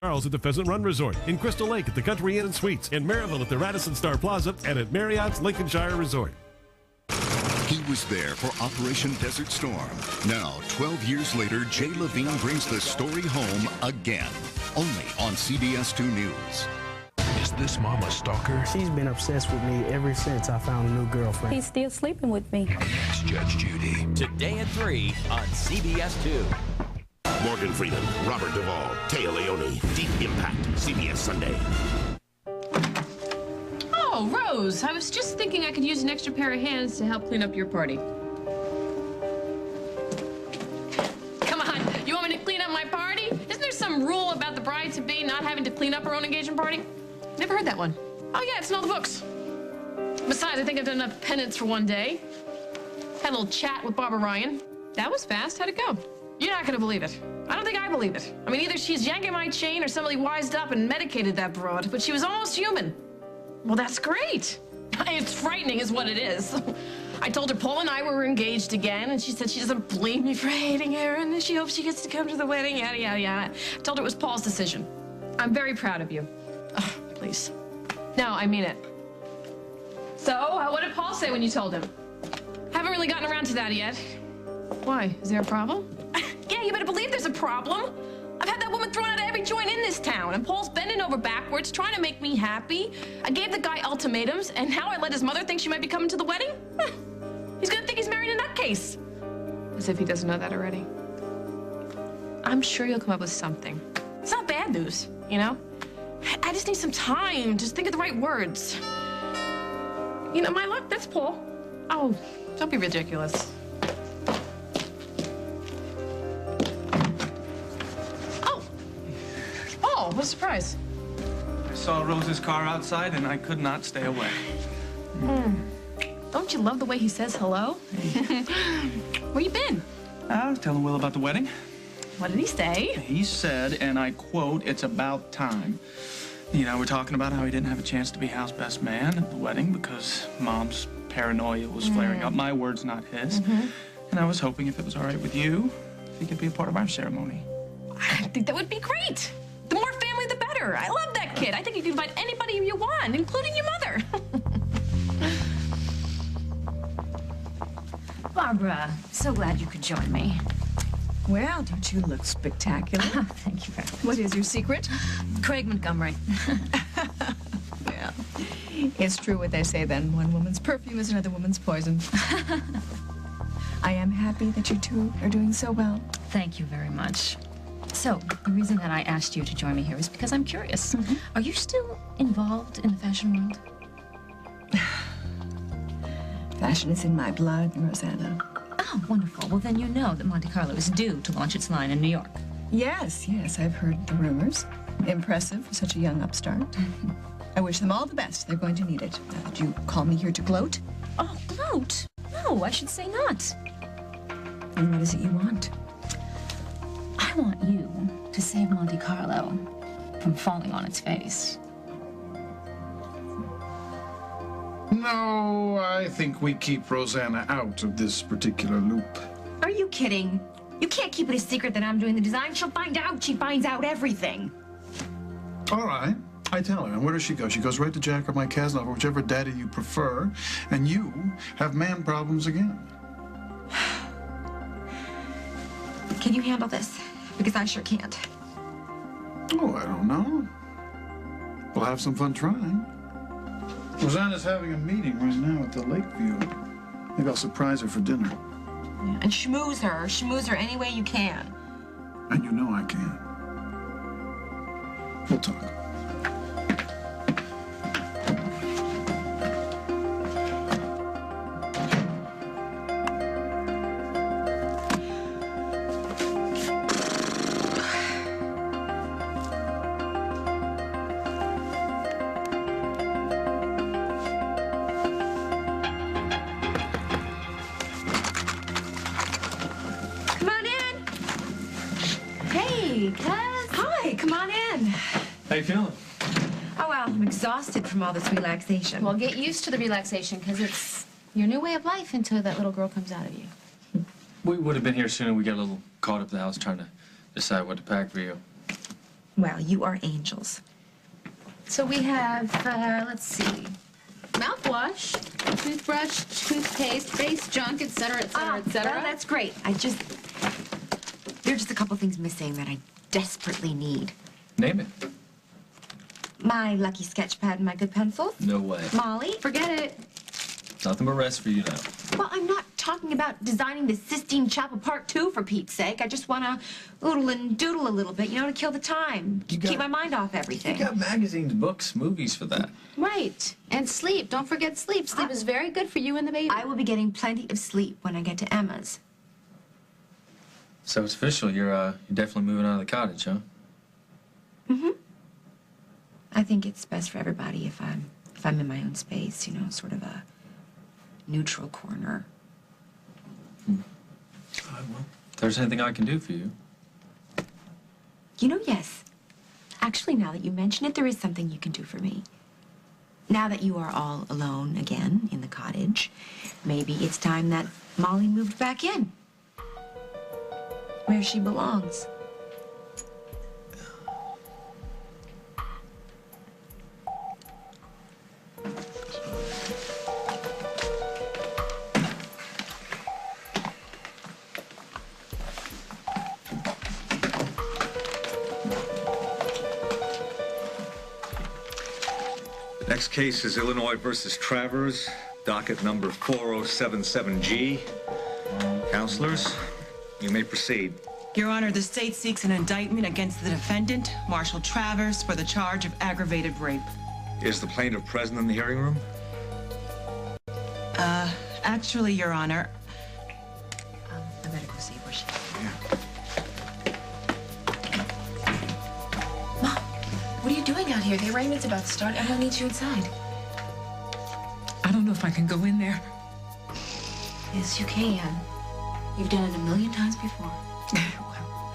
Charles at the Pheasant Run Resort, in Crystal Lake at the Country Inn and Suites, in Maryville at the Radisson Star Plaza, and at Marriott's Lincolnshire Resort. He was there for Operation Desert Storm. Now, 12 years later, Jay Levine brings the story home again, only on CBS 2 News. Is this mom a stalker? She's been obsessed with me ever since I found a new girlfriend. He's still sleeping with me. That's Judge Judy. Today at 3 on CBS 2. Morgan Freeman, Robert Duvall, Taya Leone, Deep Impact, CBS Sunday. Oh, Rose, I was just thinking I could use an extra pair of hands to help clean up your party. Come on, you want me to clean up my party? Isn't there some rule about the bride-to-be not having to clean up her own engagement party? Never heard that one. Oh, yeah, it's in all the books. Besides, I think I've done enough penance for one day. Had a little chat with Barbara Ryan. That was fast. How'd it go? You're not gonna believe it. I don't think I believe it. I mean, either she's yanking my chain or somebody wised up and medicated that broad, but she was almost human. Well, that's great. It's frightening is what it is. I told her Paul and I were engaged again, and she said she doesn't blame me for hating her, and she hopes she gets to come to the wedding, yada, yada, yada. I told her it was Paul's decision. I'm very proud of you. Oh, please. No, I mean it. So, what did Paul say when you told him? Haven't really gotten around to that yet. Why? Is there a problem? Yeah, you better believe there's a problem. I've had that woman thrown out of every joint in this town, and Paul's bending over backwards, trying to make me happy. I gave the guy ultimatums, and now I let his mother think she might be coming to the wedding? He's gonna think he's marrying a nutcase. As if he doesn't know that already. I'm sure you'll come up with something. It's not bad news, you know? I just need some time. Just think of the right words. You know, my luck, that's Paul. Oh, don't be ridiculous. Oh, what a surprise. I saw Rose's car outside and I could not stay away. Don't you love the way he says hello? Where you been? I was telling Will about the wedding. What did he say? He said, and I quote, "It's about time." You know, we're talking about how he didn't have a chance to be house best man at the wedding because Mom's paranoia was flaring up. My words, not his. And I was hoping if it was all right with you, if he could be a part of our ceremony. I think that would be great. The more family, the better. I love that kid. I think you can invite anybody you want, including your mother. Barbara, so glad you could join me. Well, don't you look spectacular? Thank you very much. What is your secret? Craig Montgomery. Yeah. It's true what they say then. One woman's perfume is another woman's poison. I am happy that you two are doing so well. Thank you very much. So, the reason that I asked you to join me here is because I'm curious. Are you still involved in the fashion world? Fashion is in my blood, Rosanna. Oh, wonderful. Well, then you know that Monte Carlo is due to launch its line in New York. Yes, I've heard the rumors. Impressive for such a young upstart. I wish them all the best. They're going to need it. Did you call me here to gloat? Oh, gloat? No, I should say not. And what is it you want? I want you to save Monte Carlo from falling on its face. No, I think we keep Rosanna out of this particular loop. Are you kidding? You can't keep it a secret that I'm doing the design. She'll find out. She finds out everything. All right, I tell her. And where does she go? She goes right to Jack or Mike Kasnoff, or whichever daddy you prefer, and you have man problems again. Can you handle this? Because I sure can't. Oh, I don't know. We'll have some fun trying. Rosanna's having a meeting right now at the Lakeview. Maybe I'll surprise her for dinner. Yeah. And schmooze her any way you can. And you know I can. We'll talk. How you feeling? Oh, well, I'm exhausted from all this relaxation. Well, get used to the relaxation, because it's your new way of life until that little girl comes out of you. We would have been here sooner. We got a little caught up at the house trying to decide what to pack for you. Well, you are angels. So we have, let's see, mouthwash, toothbrush, toothpaste, face junk, etc., etc., etc. Well, that's great. There are just a couple things missing that I desperately need. Name it. My lucky sketch pad and my good pencils. No way. Molly? Forget it. Nothing but rest for you now. Well, I'm not talking about designing the Sistine Chapel Part 2, for Pete's sake. I just want to oodle and doodle a little bit, to kill the time. Keep my mind off everything. You got magazines, books, movies for that. Right. And sleep. Don't forget sleep. Sleep is very good for you and the baby. I will be getting plenty of sleep when I get to Emma's. So it's official. You're definitely moving out of the cottage, huh? Mm-hmm. I think it's best for everybody if I'm in my own space, sort of a neutral corner. All right, well, if there's anything I can do for you. Yes. Actually, now that you mention it, there is something you can do for me. Now that you are all alone again in the cottage, maybe it's time that Molly moved back in. Where she belongs. Next case is Illinois versus Travers, docket number 4077G. Counselors, you may proceed. Your Honor, the state seeks an indictment against the defendant, Marshall Travers, for the charge of aggravated rape. Is the plaintiff present in the hearing room? Actually, Your Honor... I better go see where she is. Mom, what are you doing out here? The arraignment's about to start. Everyone needs you inside. I don't know if I can go in there. Yes, you can. You've done it 1,000,000 times before. Well,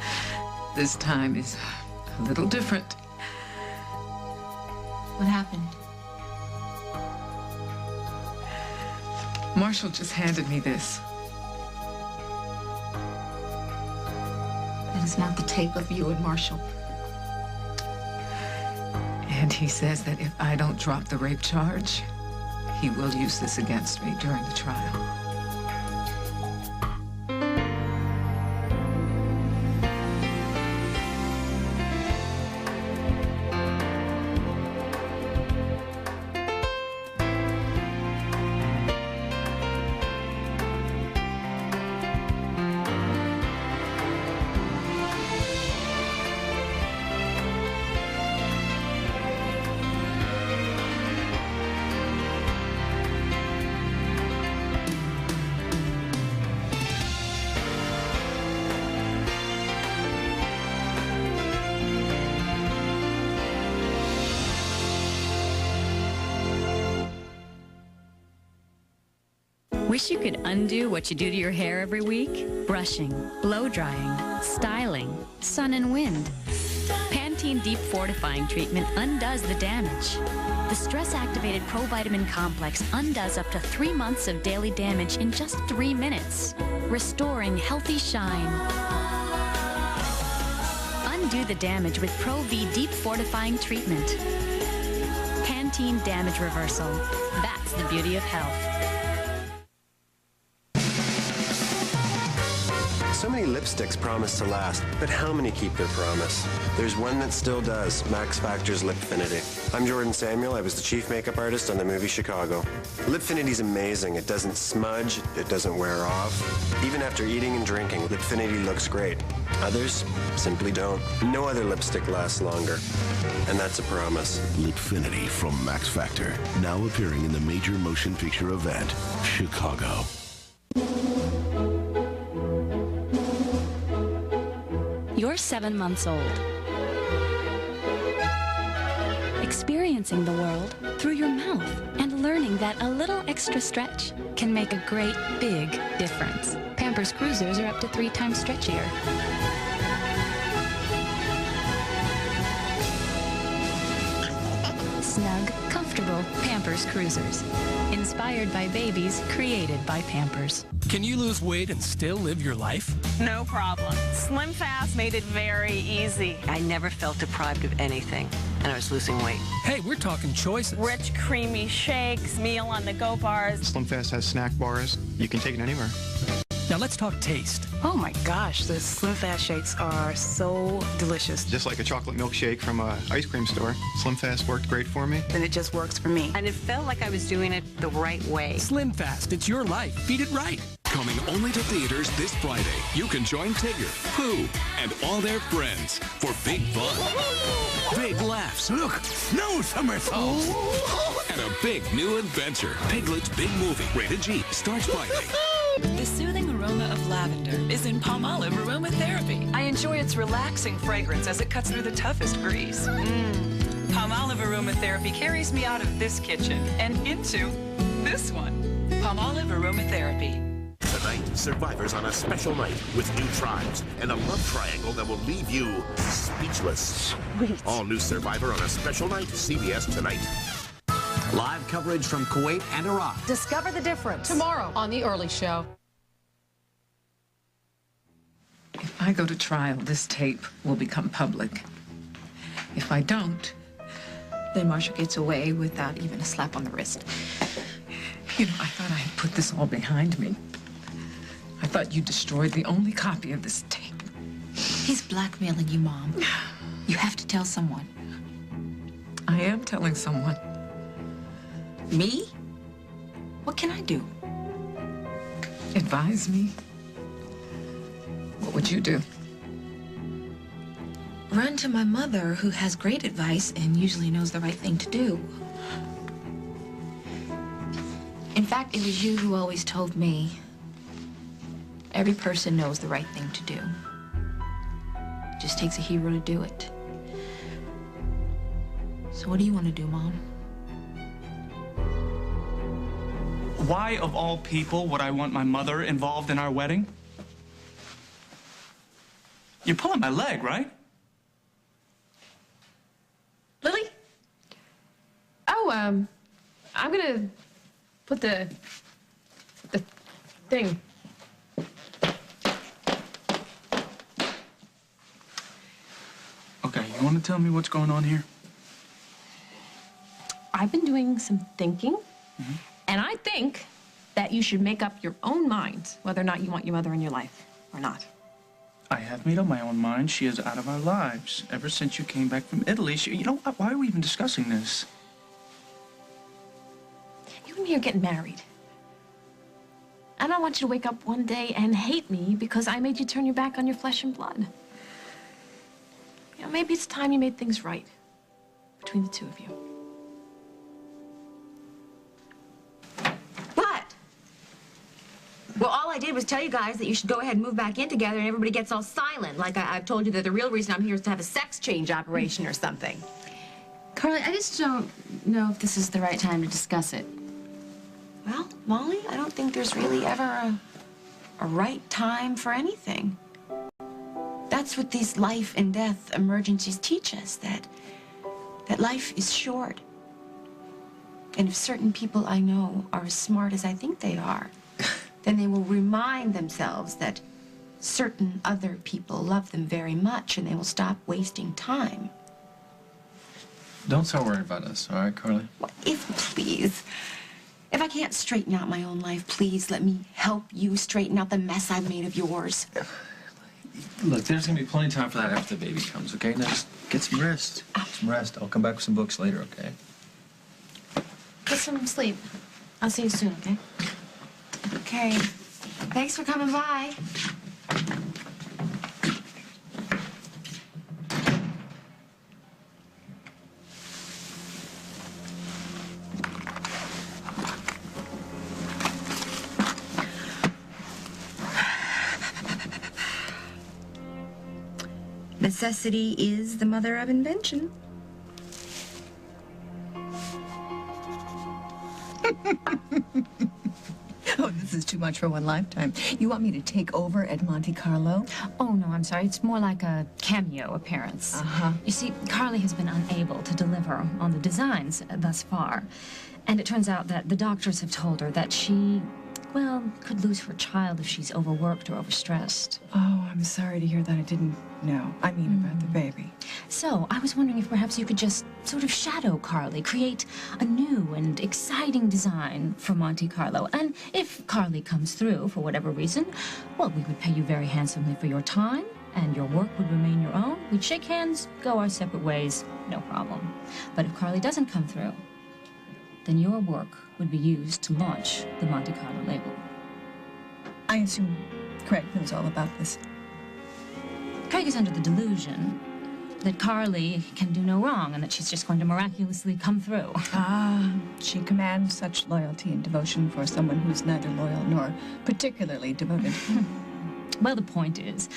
this time is a little different. What happened? Marshall just handed me this. That is not the tape of you and Marshall. And he says that if I don't drop the rape charge, he will use this against me during the trial. Wish you could undo what you do to your hair every week? Brushing, blow drying, styling, sun and wind. Pantene Deep Fortifying Treatment undoes the damage. The stress-activated provitamin complex undoes up to 3 months of daily damage in just 3 minutes, restoring healthy shine. Undo the damage with Pro V Deep Fortifying Treatment. Pantene Damage Reversal. That's the beauty of health. So many lipsticks promise to last, but how many keep their promise? There's one that still does, Max Factor's Lipfinity. I'm Jordan Samuel. I was the chief makeup artist on the movie Chicago. Lipfinity's amazing. It doesn't smudge, it doesn't wear off. Even after eating and drinking, Lipfinity looks great. Others simply don't. No other lipstick lasts longer, and that's a promise. Lipfinity from Max Factor, now appearing in the major motion picture event, Chicago. You're 7 months old. Experiencing the world through your mouth and learning that a little extra stretch can make a great big difference. Pampers Cruisers are up to 3 times stretchier. Snug, comfortable. comfortable Pampers Cruisers. Inspired by babies, created by Pampers. Can you lose weight and still live your life? No problem. Slim Fast made it very easy. I never felt deprived of anything, and I was losing weight. Hey, we're talking choices. Rich, creamy shakes, meal-on-the-go bars. Slim Fast has snack bars. You can take it anywhere. Now let's talk taste. Oh my gosh, the Slim Fast shakes are so delicious. Just like a chocolate milkshake from an ice cream store. Slim Fast worked great for me. And it just works for me. And it felt like I was doing it the right way. Slim Fast, it's your life. Feed it right. Coming only to theaters this Friday, you can join Tigger, Pooh, and all their friends for big fun, big laughs, look, no somersaults, and a big new adventure. Piglet's Big Movie, rated G, starts Friday. The soothing aroma of lavender is in Palmolive Aromatherapy. I enjoy its relaxing fragrance as it cuts through the toughest grease. Palmolive Aromatherapy carries me out of this kitchen and into this one. Palmolive Aromatherapy. Tonight, survivors on a special night with new tribes and a love triangle that will leave you speechless. Sweet. All new Survivor on a special night, CBS Tonight. Live coverage from Kuwait and Iraq. Discover the difference tomorrow on The Early Show. If I go to trial, this tape will become public. If I don't, Then Marshall gets away without even a slap on the wrist. I thought I had put this all behind me. I thought you destroyed the only copy of this tape. He's blackmailing you, Mom. You have to tell someone. I am telling someone. Me? What can I do? Advise me. What would you do? Run to my mother, who has great advice and usually knows the right thing to do. In fact, it was you who always told me every person knows the right thing to do. It just takes a hero to do it. So what do you want to do, Mom? Why, of all people, would I want my mother involved in our wedding? You're pulling my leg, right? Lily? Oh, I'm gonna put the thing. Okay, you want to tell me what's going on here? I've been doing some thinking, and I think that you should make up your own mind whether or not you want your mother in your life or not. I have made up my own mind. She is out of our lives. Ever since you came back from Italy, you know what? Why are we even discussing this? You and me are getting married. I don't want you to wake up one day and hate me because I made you turn your back on your flesh and blood. Maybe it's time you made things right between the two of you. Well, all I did was tell you guys that you should go ahead and move back in together, and everybody gets all silent. Like I've told you that the real reason I'm here is to have a sex change operation or something. Carly, I just don't know if this is the right time to discuss it. Well, Molly, I don't think there's really ever a right time for anything. That's what these life and death emergencies teach us, that life is short. And if certain people I know are as smart as I think they are, then they will remind themselves that certain other people love them very much, and they will stop wasting time. Don't start worrying about us, all right, Carly? Well, please, if I can't straighten out my own life, please let me help you straighten out the mess I've made of yours. Look, there's gonna be plenty of time for that after the baby comes, okay? Now just get some rest. Some rest. I'll come back with some books later, okay? Get some sleep. I'll see you soon, okay? Okay. Thanks for coming by. Necessity is the mother of invention. Oh, this is too much for one lifetime. You want me to take over at Monte Carlo? Oh, no, I'm sorry. It's more like a cameo appearance. Uh-huh. You see, Carly has been unable to deliver on the designs thus far. And it turns out that the doctors have told her that she, well, could lose her child if she's overworked or overstressed. Oh, I'm sorry to hear that. I didn't know. I mean about the baby. So, I was wondering if perhaps you could just sort of shadow Carly, create a new and exciting design for Monte Carlo. And if Carly comes through for whatever reason, well, we would pay you very handsomely for your time, and your work would remain your own. We'd shake hands, go our separate ways, no problem. But if Carly doesn't come through, then your work would be used to launch the Monte Carlo label. I assume Craig knows all about this. Craig is under the delusion that Carly can do no wrong and that she's just going to miraculously come through. Ah, she commands such loyalty and devotion for someone who's neither loyal nor particularly devoted. Well, the point is,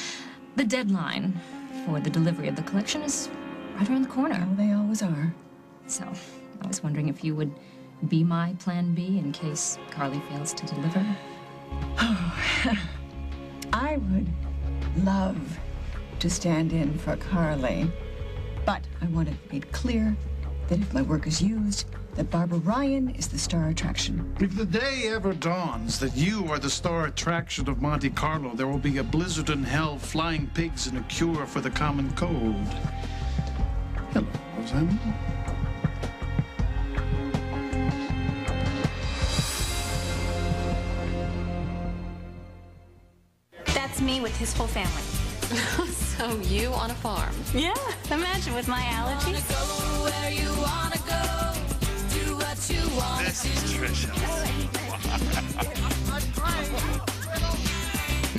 the deadline for the delivery of the collection is right around the corner. Oh, they always are. So, I was wondering if you would be my plan B in case Carly fails to deliver. Oh, I would love to stand in for Carly, but I want it made clear that if my work is used, that Barbara Ryan is the star attraction. If the day ever dawns that you are the star attraction of Monte Carlo, there will be a blizzard in hell, flying pigs, and a cure for the common cold. Hello, Rosanna. That's me with his whole family. So you on a farm? Yeah, imagine with my allergies. This is Trisha.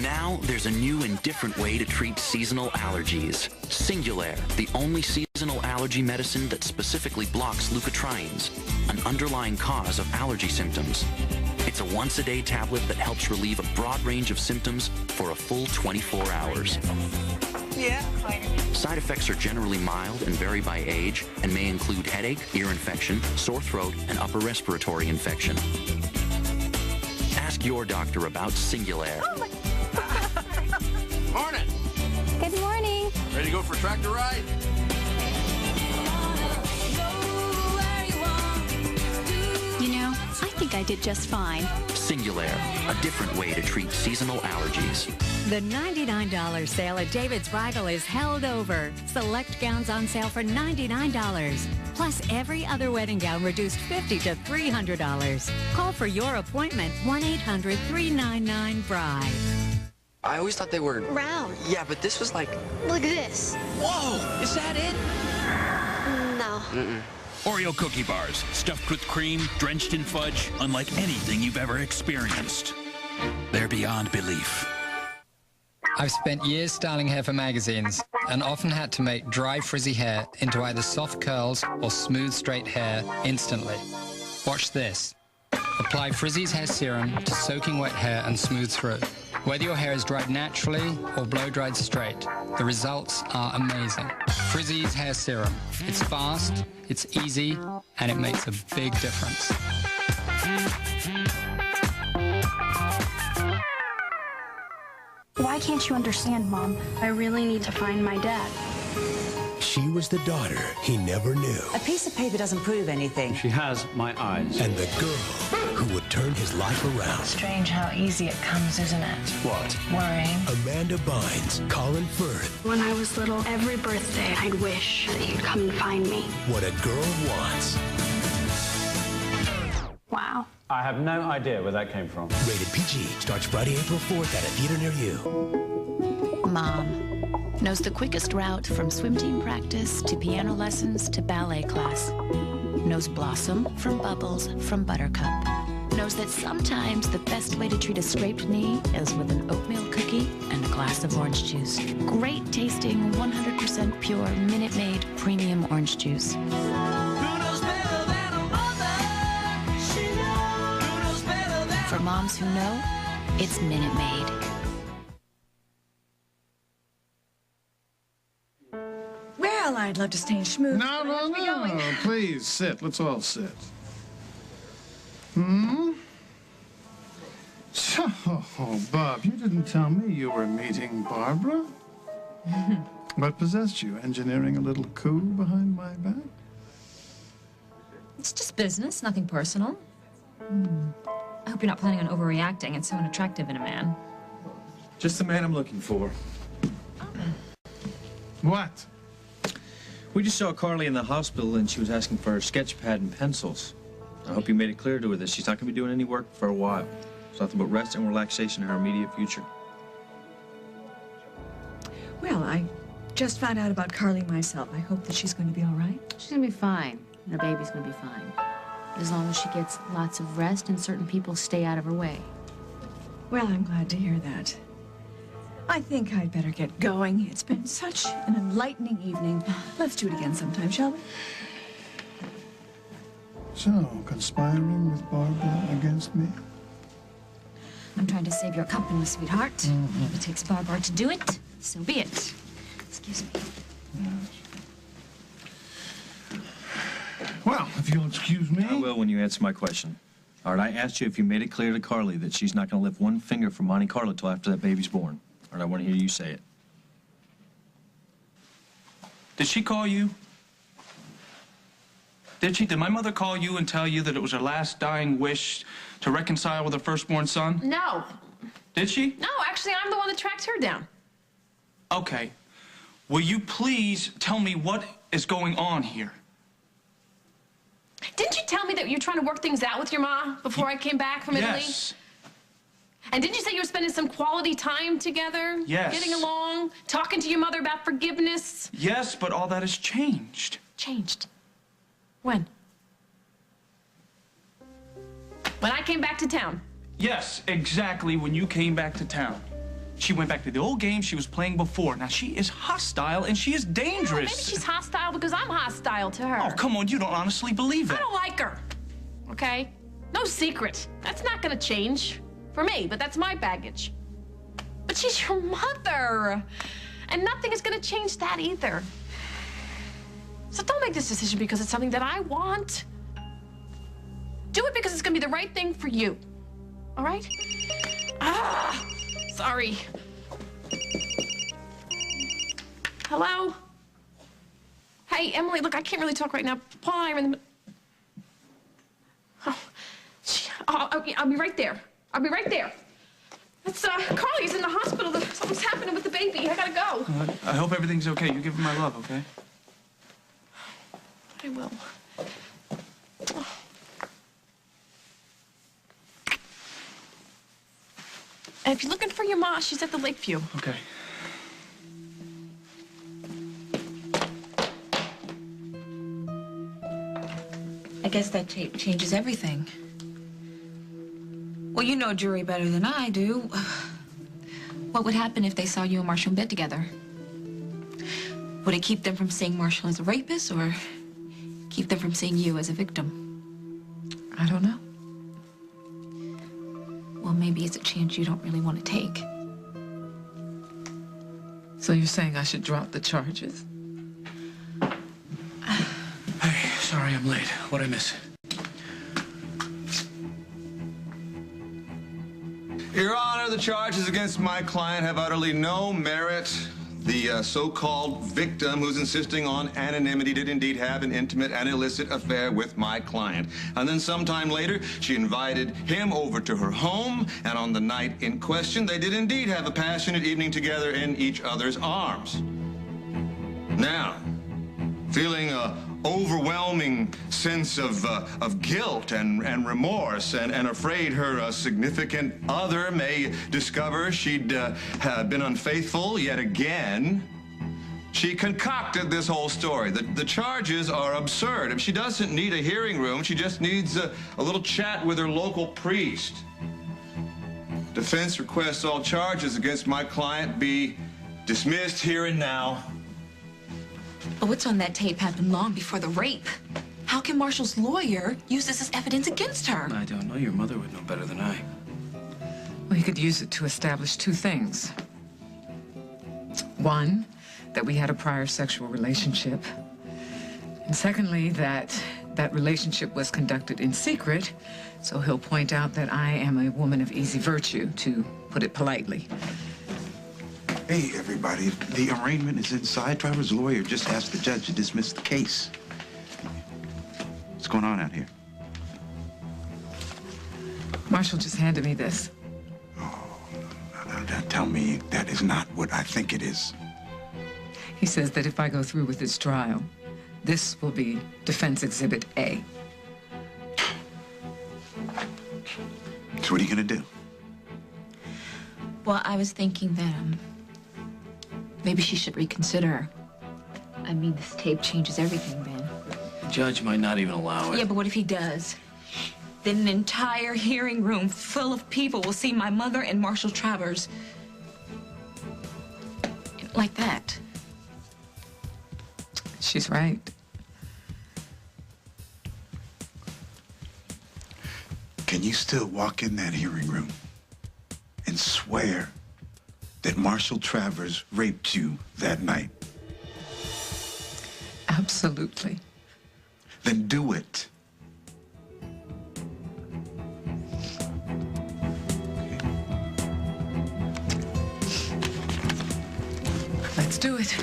Now there's a new and different way to treat seasonal allergies. Singulair, the only seasonal allergy medicine that specifically blocks leukotrienes, an underlying cause of allergy symptoms. It's a once-a-day tablet that helps relieve a broad range of symptoms for a full 24 hours. Yeah. Side effects are generally mild and vary by age and may include headache, ear infection, sore throat, and upper respiratory infection. Ask your doctor about Singulair. Morning. Good morning. Ready to go for a tractor ride? You know, I think I did just fine. Singulair, a different way to treat seasonal allergies. The $99 sale at David's Bridal is held over. Select gowns on sale for $99. Plus, every other wedding gown reduced $50 to $300. Call for your appointment, 1-800-399-BRIDE. I always thought they were round. Yeah, but this was like... Look at this. Whoa! Is that it? No. Oreo cookie bars, stuffed with cream, drenched in fudge, unlike anything you've ever experienced. They're beyond belief. I've spent years styling hair for magazines and often had to make dry, frizzy hair into either soft curls or smooth, straight hair instantly. Watch this. Apply Frizzy's hair serum to soaking wet hair and smooth through. Whether your hair is dried naturally or blow-dried straight, the results are amazing. Frizzy's hair serum. It's fast, it's easy, and it makes a big difference. Why can't you understand, Mom? I really need to find my dad. She was the daughter he never knew. A piece of paper doesn't prove anything. She has my eyes. And the girl who would turn his life around. Strange how easy it comes, isn't it? What? Worrying. Amanda Bynes, Colin Firth. When I was little, every birthday, I'd wish that you'd come and find me. What a girl wants. Wow. I have no idea where that came from. Rated PG. Starts Friday, April 4th at a theater near you. Mom knows the quickest route from swim team practice to piano lessons to ballet class. Knows Blossom from Bubbles from Buttercup. Knows that sometimes the best way to treat a scraped knee is with an oatmeal cookie and a glass of orange juice. Great tasting, 100% pure, Minute Maid premium orange juice. For moms who know, it's Minute Maid. Well, I'd love to stay in schmooze. No, but no, where's we going? no. Please, sit. Let's all sit. Oh, Bob, you didn't tell me you were meeting Barbara. What possessed you? Engineering a little coup behind my back? It's just business, nothing personal. I hope you're not planning on overreacting. It's so unattractive in a man. Just the man I'm looking for. What? We just saw Carly in the hospital, and she was asking for a sketch pad and pencils. I hope you made it clear to her that she's not going to be doing any work for a while. There's nothing but rest and relaxation in her immediate future. Well, I just found out about Carly myself. I hope that she's going to be all right. She's gonna be fine. And her baby's gonna be fine. As long as she gets lots of rest and certain people stay out of her way. Well, I'm glad to hear that. I think I'd better get going. It's been such an enlightening evening. Let's do it again sometime, shall we? So, conspiring with Barbara against me? I'm trying to save your company, sweetheart. If it takes Barbara to do it, so be it. Excuse me. Well, if you'll excuse me. I will when you answer my question. All right, I asked you if you made it clear to Carly that she's not going to lift one finger from Monte Carlo till after that baby's born. All right, I want to hear you say it. Did she call you? Did she? Did my mother call you and tell you that it was her last dying wish to reconcile with her firstborn son? No. Did she? No, actually, I'm the one that tracked her down. Okay. Will you please tell me what is going on here? Didn't you tell me that you're trying to work things out with your ma before I came back from Italy? Yes. And didn't you say you were spending some quality time together? Yes. Getting along, talking to your mother about forgiveness? Yes, but all that has changed. Changed? When? When I came back to town? Yes, exactly when you came back to town. She went back to the old game she was playing before. Now, she is hostile and she is dangerous. Well, maybe she's hostile because I'm hostile to her. Oh, come on, you don't honestly believe that. I don't like her, okay? No secret. That's not gonna change for me, but that's my baggage. But she's your mother, and nothing is gonna change that either. So don't make this decision because it's something that I want. Do it because it's gonna be the right thing for you, all right? Ah, sorry. Hello? Hey, Emily, look, I can't really talk right now. Paul and I are in the... I'll be right there. I'll be right there. It's, Carly's in the hospital. Something's happening with the baby. I gotta go. I hope everything's okay. You give her my love, okay? I will. And if you're looking for your ma, she's at the Lakeview. Okay. I guess that tape changes everything. Well, you know jury better than I do. What would happen if they saw you and Marshall in bed together? Would it keep them from seeing Marshall as a rapist or keep them from seeing you as a victim? I don't know. Well, maybe it's a chance you don't really want to take. So you're saying I should drop the charges? Hey, sorry I'm late. What'd I miss? Your Honor, the charges against my client have utterly no merit. The so-called victim who's insisting on anonymity did indeed have an intimate and illicit affair with my client. And then sometime later, she invited him over to her home, and on the night in question, they did indeed have a passionate evening together in each other's arms. Now, feeling overwhelming sense of guilt and remorse and afraid her significant other may discover she'd been unfaithful yet again, she concocted this whole story. The charges are absurd. If she doesn't need a hearing room, she just needs a little chat with her local priest. Defense requests all charges against my client be dismissed here and now. But what's on that tape happened long before the rape. How can Marshall's lawyer use this as evidence against her? I don't know. Your mother would know better than I. Well, he could use it to establish two things. One, that we had a prior sexual relationship. And secondly, that that relationship was conducted in secret, so he'll point out that I am a woman of easy virtue, to put it politely. Hey, everybody. The arraignment is inside. Trevor's lawyer just asked the judge to dismiss the case. What's going on out here? Marshall just handed me this. Now tell me that is not what I think it is. He says that if I go through with this trial, this will be Defense Exhibit A. So what are you gonna do? Well, I was thinking that, maybe she should reconsider. I mean, this tape changes everything, Ben. The judge might not even allow it. Yeah, but what if he does? Then an entire hearing room full of people will see my mother and Marshall Travers like that. She's right. Can you still walk in that hearing room and swear that Marshall Travers raped you that night? Absolutely. Then do it. Let's do it.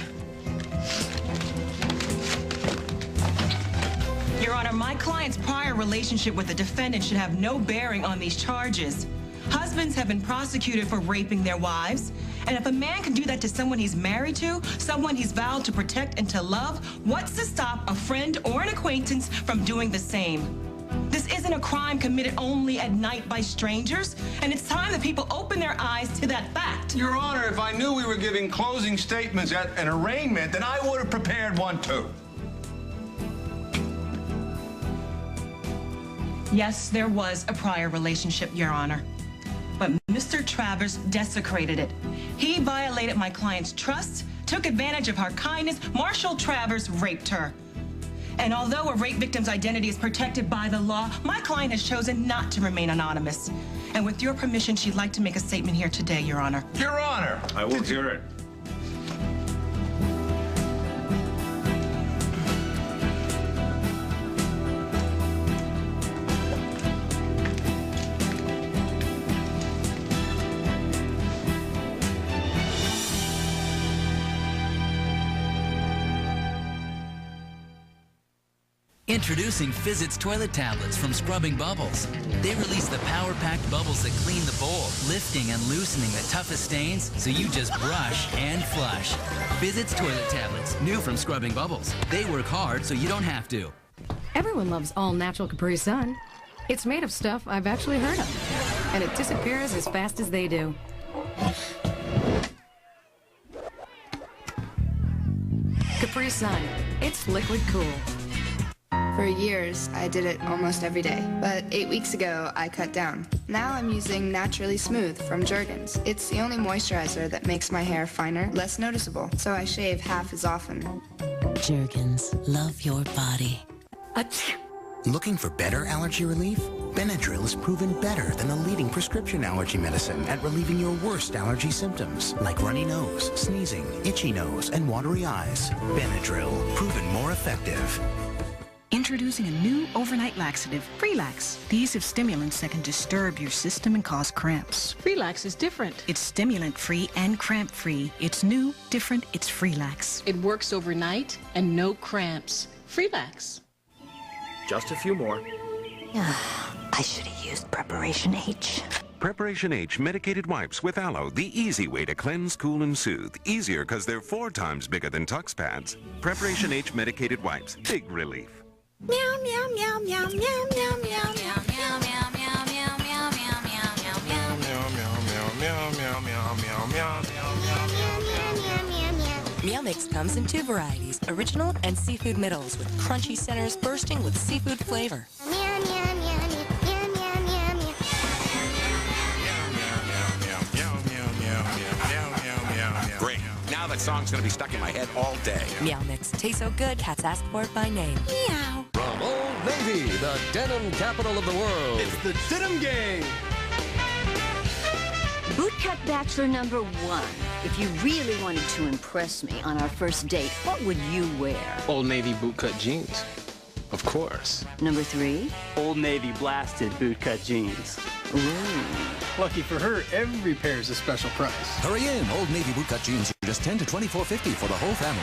Your Honor, my client's prior relationship with the defendant should have no bearing on these charges. Husbands have been prosecuted for raping their wives, and if a man can do that to someone he's married to, someone he's vowed to protect and to love, what's to stop a friend or an acquaintance from doing the same? This isn't a crime committed only at night by strangers, and it's time that people open their eyes to that fact. Your Honor, if I knew we were giving closing statements at an arraignment, then I would have prepared one too. Yes, there was a prior relationship, Your Honor. But Mr. Travers desecrated it. He violated my client's trust, took advantage of her kindness. Marshall Travers raped her. And although a rape victim's identity is protected by the law, my client has chosen not to remain anonymous. And with your permission, she'd like to make a statement here today, Your Honor. Your Honor! I will hear it. Introducing Fizzit's toilet tablets from Scrubbing Bubbles. They release the power-packed bubbles that clean the bowl, lifting and loosening the toughest stains so you just brush and flush. Fizzit's toilet tablets, new from Scrubbing Bubbles. They work hard so you don't have to. Everyone loves all-natural Capri Sun. It's made of stuff I've actually heard of, and it disappears as fast as they do. Capri Sun. It's liquid cool. For years, I did it almost every day, but 8 weeks ago, I cut down. Now I'm using Naturally Smooth from Jergens. It's the only moisturizer that makes my hair finer, less noticeable, so I shave half as often. Jergens, love your body. Looking for better allergy relief? Benadryl is proven better than the leading prescription allergy medicine at relieving your worst allergy symptoms, like runny nose, sneezing, itchy nose, and watery eyes. Benadryl, proven more effective. Introducing a new overnight laxative, Freelax. These have stimulants that can disturb your system and cause cramps. Freelax is different. It's stimulant-free and cramp-free. It's new, different, it's Freelax. It works overnight and no cramps. Freelax. Just a few more. I should have used Preparation H. Preparation H medicated wipes with aloe, the easy way to cleanse, cool, and soothe. Easier because they're 4 times bigger than Tux pads. Preparation H medicated wipes, big relief. Meow meow meow meow meow meow meow meow meow meow meow meow meow meow. Meow Mix comes in 2 varieties, original and seafood middles, with crunchy centers bursting with seafood flavor. Great. Now that song's gonna be stuck in my head all day. Meow Mix tastes so good, cats ask for it by name. Meow. From Old Navy, the denim capital of the world. It's the Denim Gang. Bootcut Bachelor number 1. If you really wanted to impress me on our first date, what would you wear? Old Navy bootcut jeans. Of course. Number 3? Old Navy blasted bootcut jeans. Ooh. Lucky for her, every pair is a special price. Hurry in. Old Navy bootcut jeans are just $10 to $24.50 for the whole family.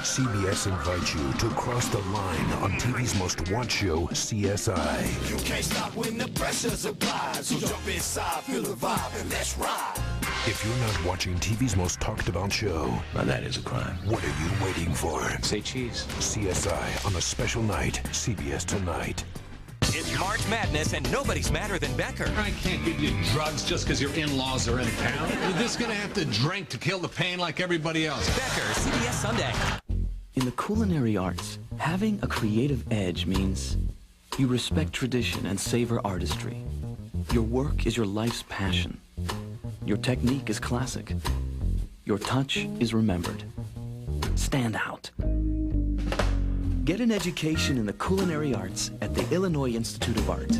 CBS invites you to cross the line on TV's most watched show, CSI. You can't stop when the pressure's applied, so jump inside, feel the vibe, and let's ride. If you're not watching TV's most talked about show, now that is a crime. What are you waiting for? Say cheese. CSI on a special night, CBS Tonight. It's March Madness, and nobody's madder than Becker. I can't give you drugs just because your in-laws are in town. You're just gonna have to drink to kill the pain like everybody else. Becker, CBS Sunday. In the culinary arts, having a creative edge means you respect tradition and savor artistry. Your work is your life's passion. Your technique is classic. Your touch is remembered. Stand out. Get an education in the culinary arts at the Illinois Institute of Art.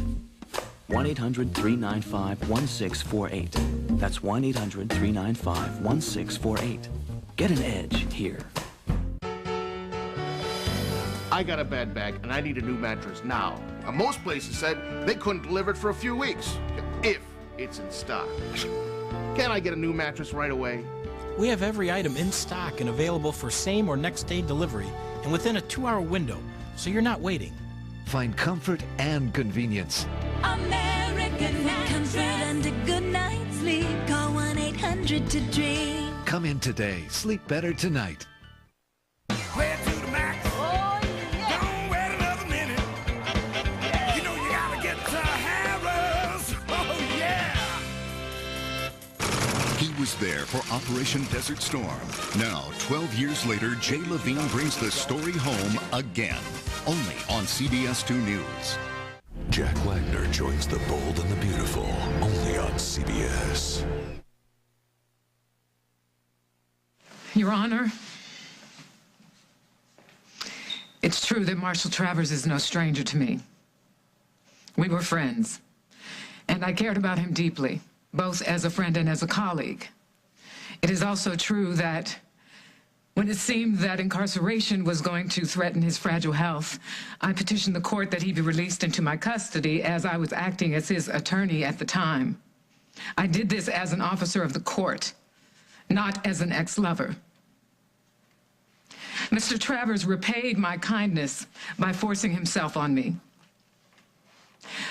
1-800-395-1648. That's 1-800-395-1648. Get an edge here. I got a bad back and I need a new mattress now. And most places said they couldn't deliver it for a few weeks, if it's in stock. Can I get a new mattress right away? We have every item in stock and available for same or next day delivery, and within a 2-hour window, so you're not waiting. Find comfort and convenience. American comfort and a good night's sleep. Call 1-800-TO-DREAM. Come in today. Sleep better tonight. He was there for Operation Desert Storm. Now, 12 years later, Jay Levine brings the story home again. Only on CBS 2 News. Jack Wagner joins the bold and the beautiful, only on CBS. Your Honor, it's true that Marshal Travers is no stranger to me. We were friends, and I cared about him deeply, both as a friend and as a colleague. It is also true that when it seemed that incarceration was going to threaten his fragile health, I petitioned the court that he be released into my custody as I was acting as his attorney at the time. I did this as an officer of the court, not as an ex-lover. Mr. Travers repaid my kindness by forcing himself on me.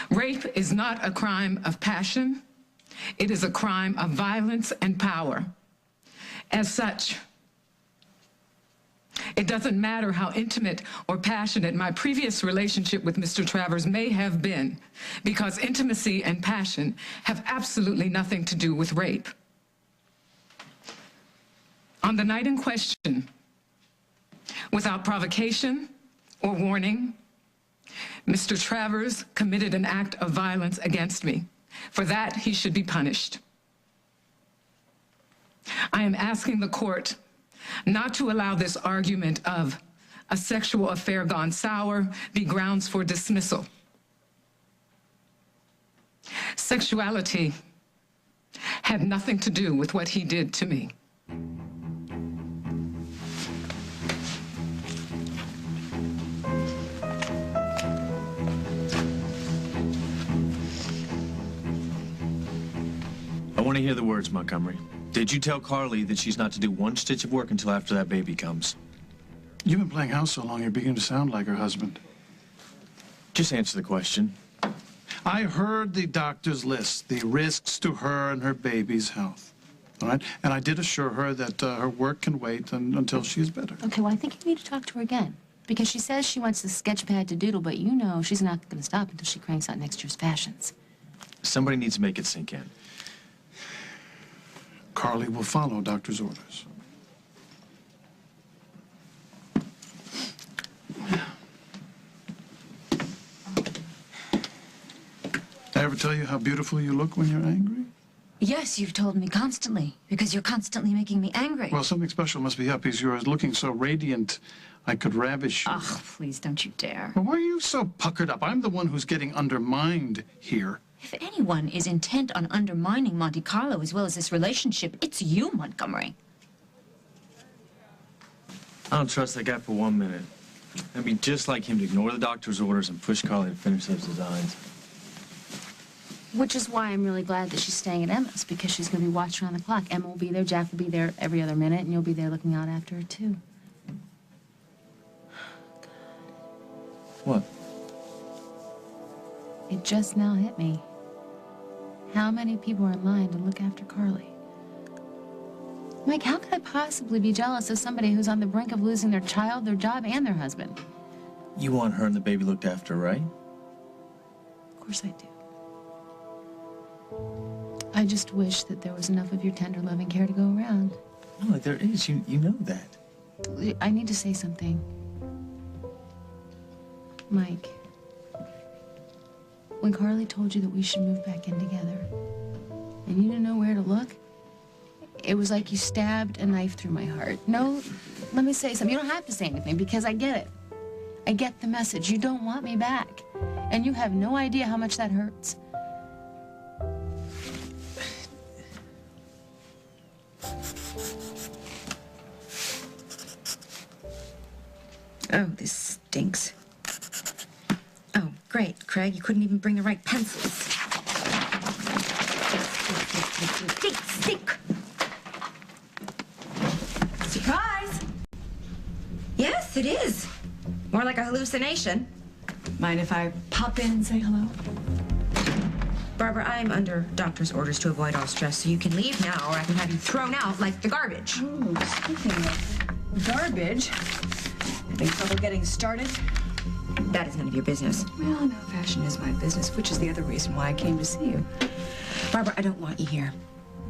Rape is not a crime of passion. It is a crime of violence and power. As such, it doesn't matter how intimate or passionate my previous relationship with Mr. Travers may have been, because intimacy and passion have absolutely nothing to do with rape. On the night in question, without provocation or warning, Mr. Travers committed an act of violence against me. For that, he should be punished. I am asking the court not to allow this argument of a sexual affair gone sour be grounds for dismissal. Sexuality had nothing to do with what he did to me. I want to hear the words, Montgomery. Did you tell Carly that she's not to do one stitch of work until after that baby comes? You've been playing house so long, you're beginning to sound like her husband. Just answer the question. I heard the doctor's list, the risks to her and her baby's health. All right? And I did assure her that her work can wait until she's better. Okay, well, I think you need to talk to her again. Because she says she wants the sketch pad to doodle, but you know she's not going to stop until she cranks out next year's fashions. Somebody needs to make it sink in. Carly will follow doctor's orders. I ever tell you how beautiful you look when you're angry? Yes, you've told me constantly, because you're constantly making me angry. Well, something special must be up. You're looking so radiant, I could ravish you. Oh, please, don't you dare. Well, why are you so puckered up? I'm the one who's getting undermined here. If anyone is intent on undermining Monte Carlo as well as this relationship, it's you, Montgomery. I don't trust that guy for 1 minute. I'd be just like him to ignore the doctor's orders and push Carly to finish those designs. Which is why I'm really glad that she's staying at Emma's, because she's going to be watching around the clock. Emma will be there, Jack will be there every other minute, and you'll be there looking out after her, too. What? It just now hit me. How many people are in line to look after Carly? Mike, how could I possibly be jealous of somebody who's on the brink of losing their child, their job, and their husband? You want her and the baby looked after, right? Of course I do. I just wish that there was enough of your tender, loving care to go around. No, there is. You know that. I need to say something. Mike, when Carly told you that we should move back in together, and you didn't know where to look, it was like you stabbed a knife through my heart. No, let me say something. You don't have to say anything, because I get it. I get the message. You don't want me back. And you have no idea how much that hurts. Oh, this stinks. Oh, great, Craig. You couldn't even bring the right pencils. Stink. Surprise! Yes, it is. More like a hallucination. Mind if I pop in and say hello? Barbara, I'm under doctor's orders to avoid all stress, so you can leave now, or I can have you thrown out like the garbage. Oh, speaking of garbage, having trouble getting started? That is none of your business. Well, no, fashion is my business, which is the other reason why I came to see you. Barbara, I don't want you here.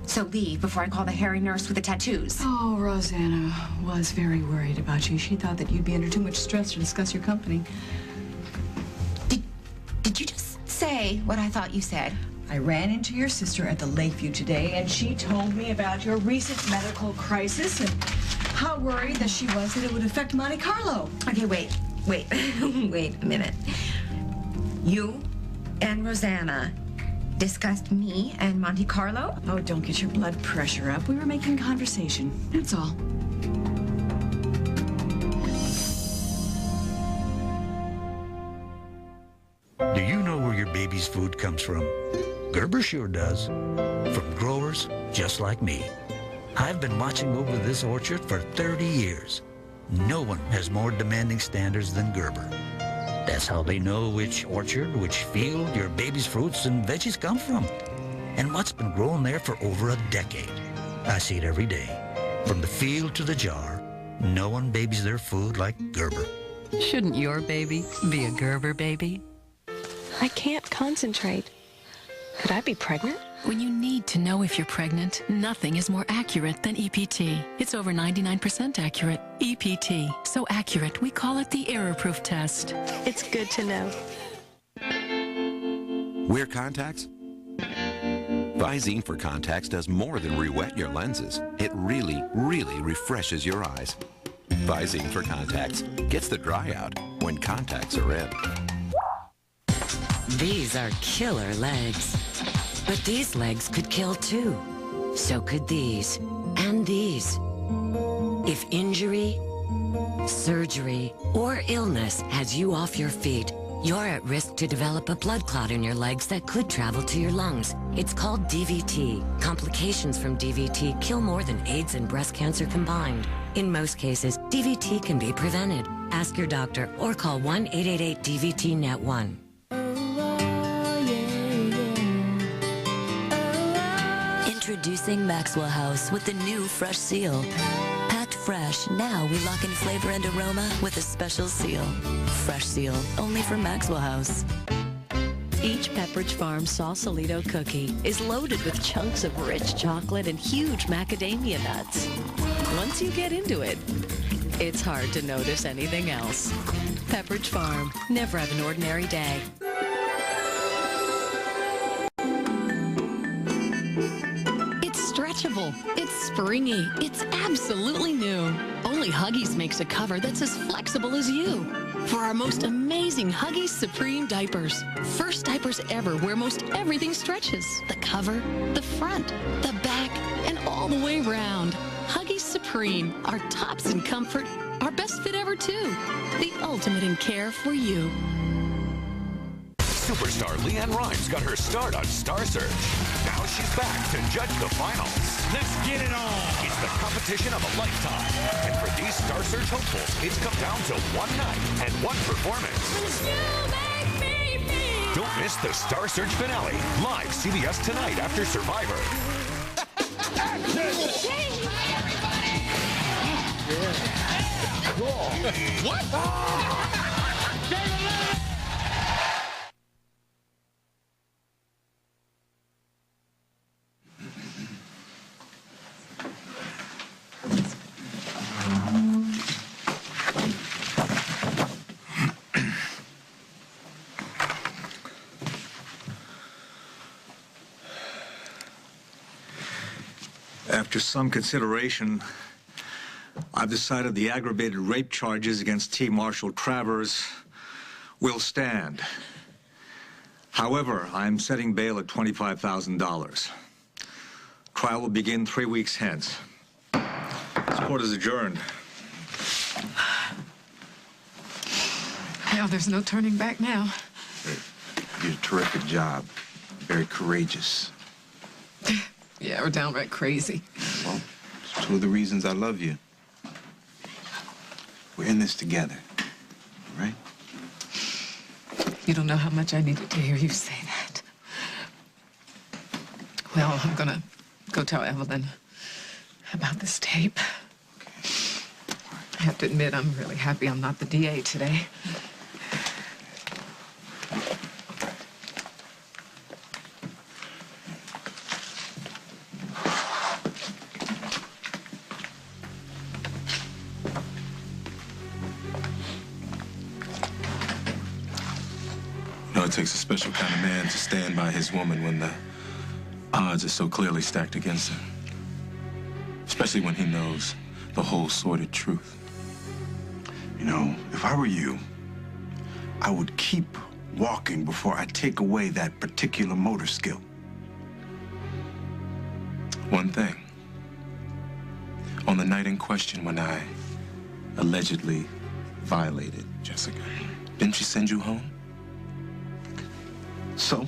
So leave before I call the hairy nurse with the tattoos. Oh, Rosanna was very worried about you. She thought that you'd be under too much stress to discuss your company. Did you just say what I thought you said? I ran into your sister at the Lakeview today, and she told me about your recent medical crisis and how worried that she was that it would affect Monte Carlo. Okay, wait a minute. You and Rosanna discussed me and Monte Carlo? Oh, don't get your blood pressure up. We were making conversation, that's all. Do you know where your baby's food comes from? Gerber sure does. From growers just like me. I've been watching over this orchard for 30 years. No one has more demanding standards than Gerber. That's how they know which orchard, which field your baby's fruits and veggies come from. And what's been grown there for over a decade. I see it every day. From the field to the jar, no one babies their food like Gerber. Shouldn't your baby be a Gerber baby? I can't concentrate. Could I be pregnant? When you need to know if you're pregnant, nothing is more accurate than EPT. It's over 99% accurate. EPT. So accurate, we call it the error-proof test. It's good to know. Wear contacts? Visine for contacts does more than re-wet your lenses. It really, really refreshes your eyes. Visine for contacts gets the dry out when contacts are in. These are killer legs. But these legs could kill too. So could these. And these. If injury, surgery, or illness has you off your feet, you're at risk to develop a blood clot in your legs that could travel to your lungs. It's called DVT. Complications from DVT kill more than AIDS and breast cancer combined. In most cases, DVT can be prevented. Ask your doctor or call 1-888-DVT-NET1. Introducing Maxwell House with the new Fresh Seal. Packed fresh, now we lock in flavor and aroma with a special seal. Fresh Seal, only from Maxwell House. Each Pepperidge Farm Sausalito cookie is loaded with chunks of rich chocolate and huge macadamia nuts. Once you get into it, it's hard to notice anything else. Pepperidge Farm, never have an ordinary day. beautiful. It's springy. It's absolutely new. Only Huggies makes a cover that's as flexible as you. For our most amazing Huggies Supreme diapers. First diapers ever where most everything stretches. The cover, the front, the back, and all the way round. Huggies Supreme, our tops in comfort, our best fit ever too. The ultimate in care for you. Superstar Leanne Rimes got her start on Star Search. Now she's back to judge the finals. Let's get it on! It's the competition of a lifetime. And for these Star Search hopefuls, it's come down to one night and one performance. Don't miss the Star Search finale, live CBS tonight after Survivor. Cool. What? After some consideration, I've decided the aggravated rape charges against T. Marshall Travers will stand. However, I'm setting bail at $25,000. Trial will begin 3 weeks hence. This court is adjourned. Well, there's no turning back now. You did a terrific job. Very courageous. Yeah, we're downright crazy. Well, it's two of the reasons I love you. We're in this together, right? You don't know how much I needed to hear you say that. Well, I'm gonna go tell Evelyn about this tape. I have to admit, I'm really happy I'm not the DA today. It takes a special kind of man to stand by his woman when the odds are so clearly stacked against him. Especially when he knows the whole sordid truth. You know, if I were you, I would keep walking before I take away that particular motor skill. One thing. On the night in question when I allegedly violated Jessica, didn't she send you home? So,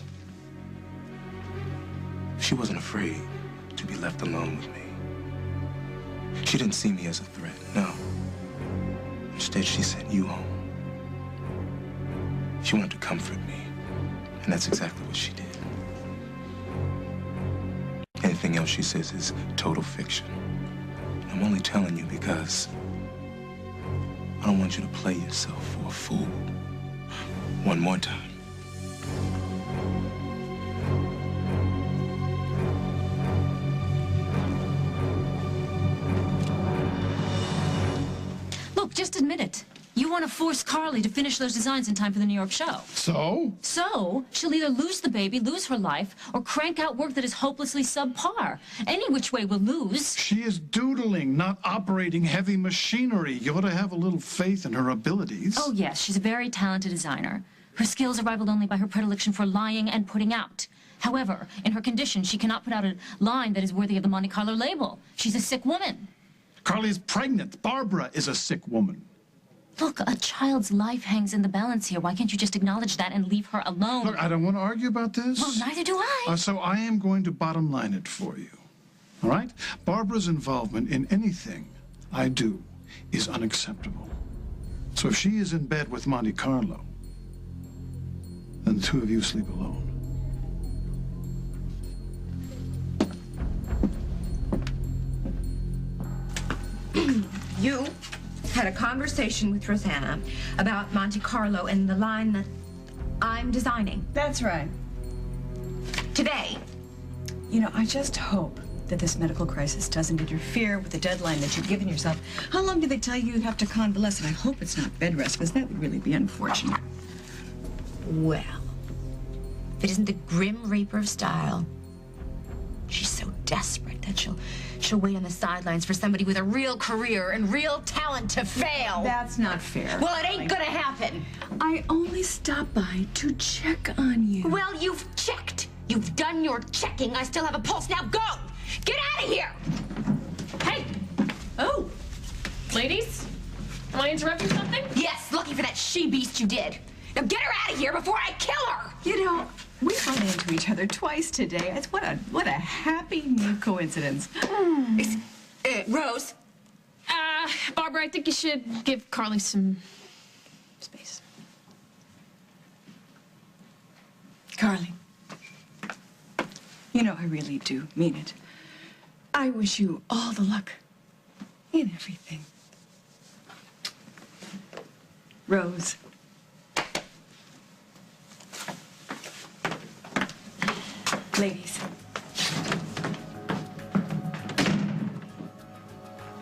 she wasn't afraid to be left alone with me. She didn't see me as a threat, no. Instead, she sent you home. She wanted to comfort me, and that's exactly what she did. Anything else she says is total fiction. I'm only telling you because I don't want you to play yourself for a fool. One more time. Look, just admit it. You want to force Carly to finish those designs in time for the New York show. So? So, she'll either lose the baby, lose her life, or crank out work that is hopelessly subpar. Any which way will lose. She is doodling, not operating heavy machinery. You ought to have a little faith in her abilities. Oh, yes, she's a very talented designer. Her skills are rivaled only by her predilection for lying and putting out. However, in her condition, she cannot put out a line that is worthy of the Monte Carlo label. She's a sick woman. Carly is pregnant. Barbara is a sick woman. Look, a child's life hangs in the balance here. Why can't you just acknowledge that and leave her alone? Look, I don't want to argue about this. Well, neither do I. So I am going to bottom line it for you. All right? Barbara's involvement in anything I do is unacceptable. So if she is in bed with Monte Carlo, then the two of you sleep alone. You had a conversation with Rosanna about Monte Carlo and the line that I'm designing. That's right. Today. You know, I just hope that this medical crisis doesn't interfere with the deadline that you've given yourself. How long do they tell you you'd have to convalesce? And I hope it's not bed rest, because that would really be unfortunate. Well, if it isn't the grim reaper of style, she's so desperate that she'll She'll wait on the sidelines for somebody with a real career and real talent to fail. That's not fair. Well, it ain't gonna happen. I only stopped by to check on you. Well, you've checked. You've done your checking. I still have a pulse. Now go! Get out of here! Hey! Oh! Ladies? Am I interrupting something? Yes, lucky for that she-beast you did. Now get her out of here before I kill her! You know, we run into each other twice today. What a happy new coincidence. Rose? Barbara, I think you should give Carly some space. Carly, you know I really do mean it. I wish you all the luck in everything. Rose. Ladies.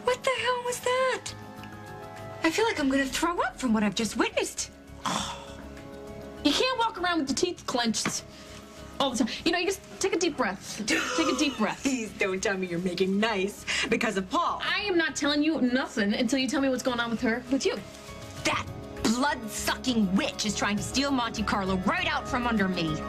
What the hell was that? I feel like I'm gonna throw up from what I've just witnessed. You can't walk around with your teeth clenched all the time. You know, you just take a deep breath. Take a deep breath. Please don't tell me you're making nice because of Paul. I am not telling you nothing until you tell me what's going on with you. That blood-sucking witch is trying to steal Monte Carlo right out from under me.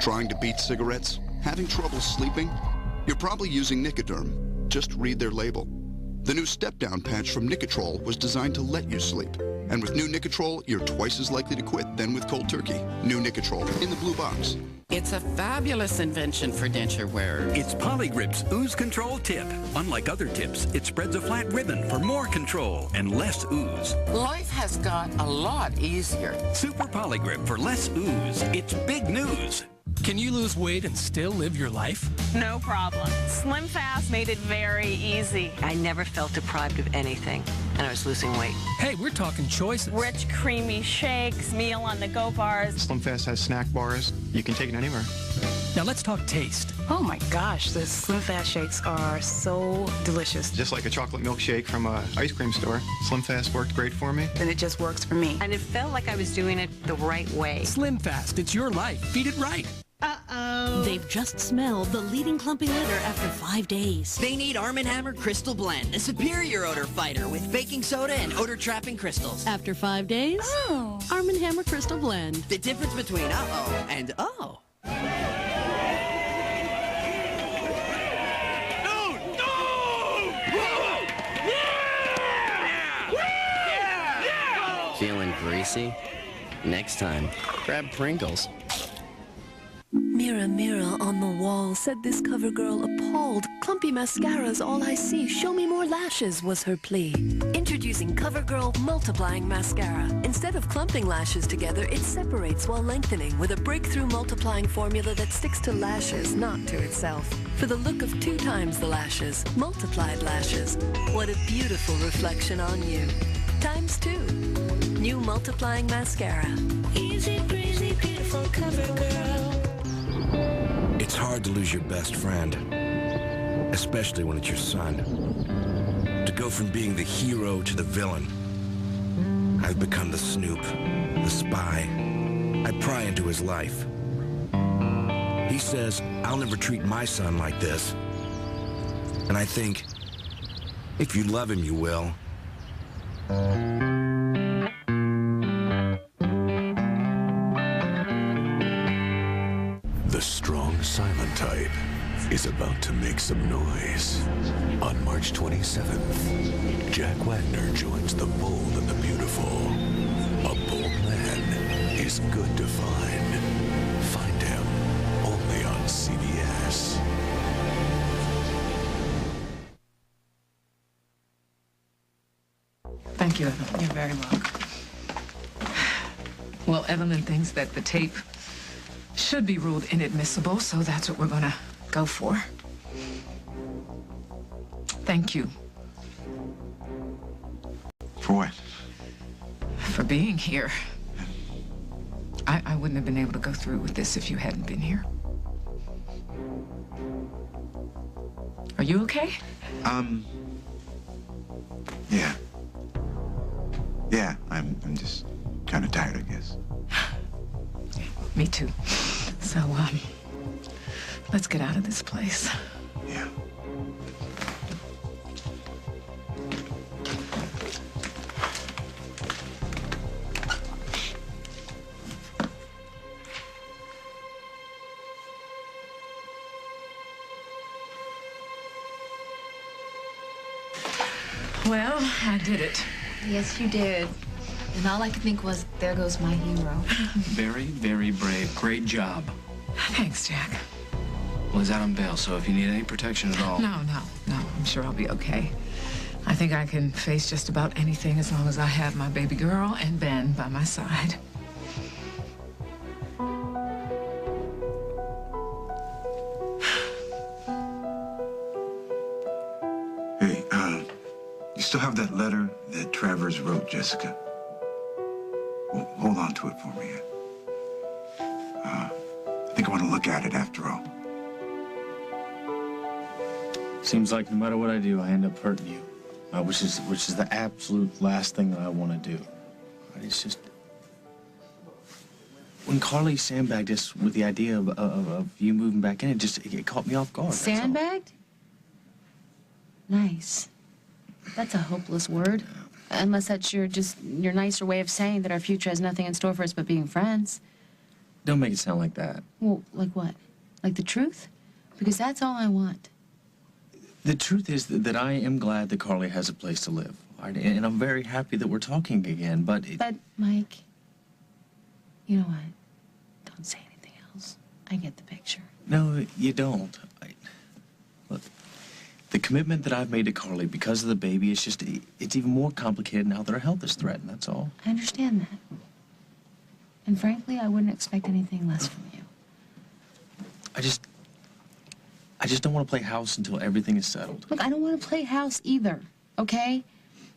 Trying to beat cigarettes? Having trouble sleeping? You're probably using Nicoderm. Just read their label. The new step-down patch from Nicotrol was designed to let you sleep. And with new Nicotrol, you're twice as likely to quit than with cold turkey. New Nicotrol in the blue box. It's a fabulous invention for denture wearers. It's Polygrip's Ooze Control Tip. Unlike other tips, it spreads a flat ribbon for more control and less ooze. Life has got a lot easier. Super Polygrip for less ooze. It's big news. Can you lose weight and still live your life? No problem. Slim Fast made it very easy. I never felt deprived of anything, and I was losing weight. Hey, we're talking choices. Rich, creamy shakes, meal on the go bars. Slim Fast has snack bars. You can take it anywhere. Now let's talk taste. Oh my gosh, the Slim Fast shakes are so delicious. Just like a chocolate milkshake from an ice cream store. Slim Fast worked great for me. And it just works for me. And it felt like I was doing it the right way. Slim Fast, it's your life. Feed it right. Uh-oh. They've just smelled the leading clumpy litter after 5 days. They need Arm & Hammer Crystal Blend, a superior odor fighter with baking soda and odor-trapping crystals. After 5 days, Arm & Hammer Crystal Blend. The difference between uh-oh and oh. Feeling greasy? Next time, grab Pringles. Mirror, mirror on the wall, said this cover girl appalled. Clumpy mascara's all I see. Show me more lashes, was her plea. Introducing CoverGirl Multiplying Mascara. Instead of clumping lashes together, it separates while lengthening with a breakthrough multiplying formula that sticks to lashes, not to itself. For the look of 2 times the lashes, multiplied lashes. What a beautiful reflection on you. Times 2. New Multiplying Mascara. Easy breezy, beautiful CoverGirl. It's hard to lose your best friend, especially when it's your son. To go from being the hero to the villain. I've become the snoop, the spy. I pry into his life. He says, I'll never treat my son like this. And I think, if you love him, you will. The strong silent type is about to make some noise. On March 27th, Jack Wagner joins the bold and the beautiful. A bold man is good to find. Find him only on CBS. Thank you, Evelyn. You're very welcome. Well, Evelyn thinks that the tape should be ruled inadmissible, so that's what we're gonna go for. Thank you. For what? For being here. I wouldn't have been able to go through with this if you hadn't been here. Are you okay? Yeah. Yeah, I'm just kind of tired, I guess. Me too. So, let's get out of this place. Yeah. Well, I did it. Yes, you did. And all I could think was, there goes my hero. Very, very brave. Great job. Thanks, Jack. Well, he's out on bail, so if you need any protection at all... No. I'm sure I'll be okay. I think I can face just about anything as long as I have my baby girl and Ben by my side. Hey, you still have that letter that Travers wrote Jessica? Well, hold on to it for me. I think I want to look at it after all. Seems like no matter what I do, I end up hurting you. Which is the absolute last thing that I want to do. It's just... When Carly sandbagged us with the idea of you moving back in, it caught me off guard. Sandbagged? Nice. That's a hopeless word. Unless that's your nicer way of saying that our future has nothing in store for us but being friends. Don't make it sound like that. Well, like what? Like the truth? Because that's all I want. The truth is that I am glad that Carly has a place to live. Right? And I'm very happy that we're talking again, but... But, Mike, you know what? Don't say anything else. I get the picture. No, you don't. Look, the commitment that I've made to Carly because of the baby, it's even more complicated now that her health is threatened, that's all. I understand that. And frankly, I wouldn't expect anything less from you. I just don't want to play house until everything is settled. Look, I don't want to play house either, okay?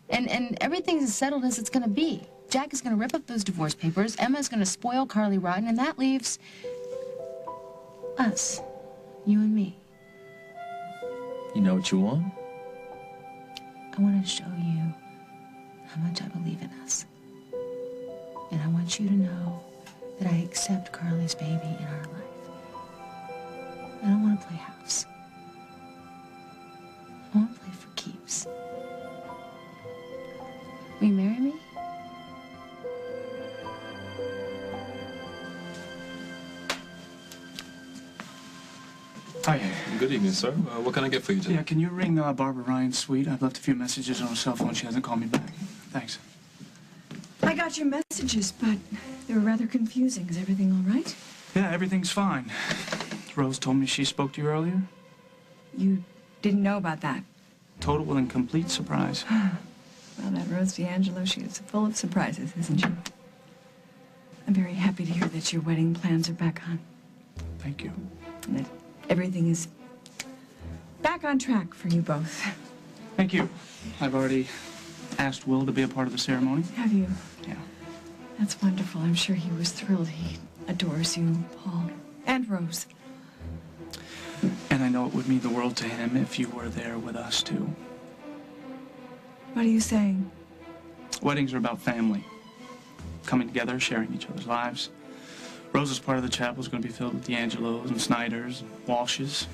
And everything's as settled as it's going to be. Jack is going to rip up those divorce papers, Emma's going to spoil Carly rotten, and that leaves us, you and me. You know what you want? I want to show you how much I believe in us. And I want you to know that I accept Carly's baby in our life. I don't want to play house. I want to play for keeps. Will you marry me? Hi. Good evening, sir. What can I get for you today? Yeah, can you ring Barbara Ryan's suite? I've left a few messages on her cell phone. She hasn't called me back. Thanks. I got your messages, but they were rather confusing. Is everything all right? Yeah, everything's fine. Rose told me she spoke to you earlier. You didn't know about that? Total and complete surprise. Well, that Rose D'Angelo, she is full of surprises, isn't she? I'm very happy to hear that your wedding plans are back on. Thank you. And that everything is back on track for you both. Thank you. I've already asked Will to be a part of the ceremony. Have you? Yeah. That's wonderful. I'm sure he was thrilled. He adores you, Paul, and Rose. And I know it would mean the world to him if you were there with us, too. What are you saying? Weddings are about family. Coming together, sharing each other's lives. Rose's part of the chapel is going to be filled with D'Angelos and Snyders and Walshes.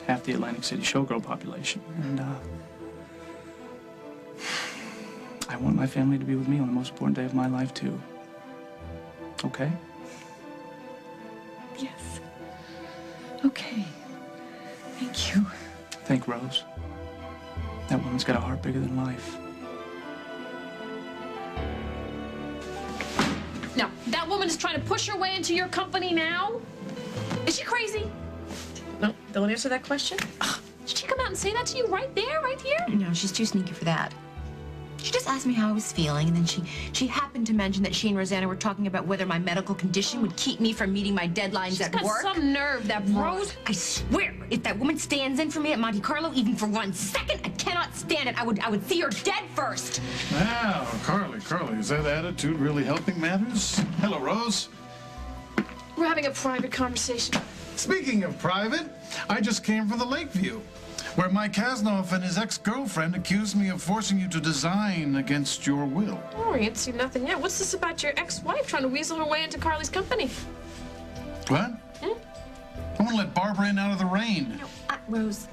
Half the Atlantic City showgirl population. And, I want my family to be with me on the most important day of my life, too. Okay? Yes. Okay. Thank you. Thank Rose. That woman's got a heart bigger than life. Now, that woman is trying to push her way into your company now? Is she crazy? No, don't answer that question. Did she come out and say that to you right there, right here? No, she's too sneaky for that. She just asked me how I was feeling, and then she happened to mention that she and Rosanna were talking about whether my medical condition would keep me from meeting my deadlines at work. She's got some nerve, that Rose. I swear, if that woman stands in for me at Monte Carlo even for 1 second, I cannot stand it. I would see her dead first. Now, Carly, is that attitude really helping matters? Hello, Rose. We're having a private conversation. Speaking of private, I just came from the Lakeview, where Mike Kasnoff and his ex-girlfriend accused me of forcing you to design against your will. Oh, we ain't seen nothing yet. What's this about your ex-wife trying to weasel her way into Carly's company? What? Yeah, I want to let Barbara in out of the rain. No, Rose,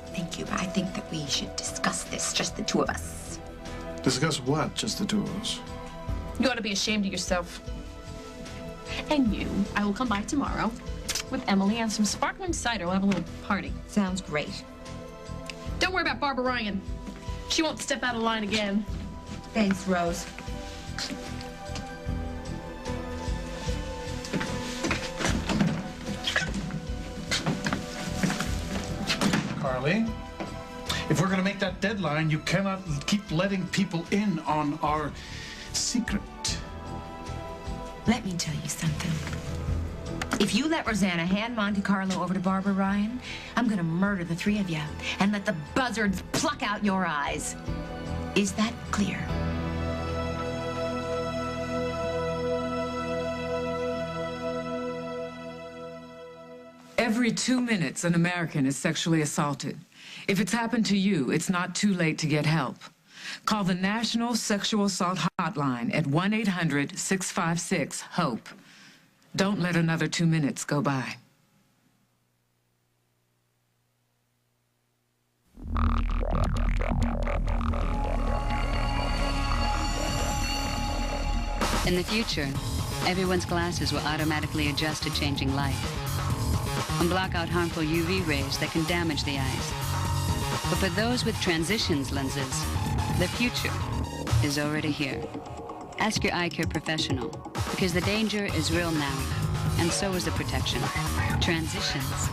thank you, but I think that we should discuss this, just the two of us. Discuss what? Just the two of us? You ought to be ashamed of yourself. And you, I will come by tomorrow with Emily and some sparkling cider. We'll have a little party. Sounds great. Don't worry about Barbara Ryan. She won't step out of line again. Thanks, Rose. Carly, if we're going to make that deadline, you cannot keep letting people in on our secret. Let me tell you something. If you let Rosanna hand Monte Carlo over to Barbara Ryan, I'm gonna murder the three of you and let the buzzards pluck out your eyes. Is that clear? Every 2 minutes, an American is sexually assaulted. If it's happened to you, it's not too late to get help. Call the National Sexual Assault Hotline at 1-800-656-HOPE. Don't let another 2 minutes go by. In the future, everyone's glasses will automatically adjust to changing light and block out harmful UV rays that can damage the eyes. But for those with transitions lenses, the future is already here. Ask your eye care professional, because the danger is real now, and so is the protection. Transitions.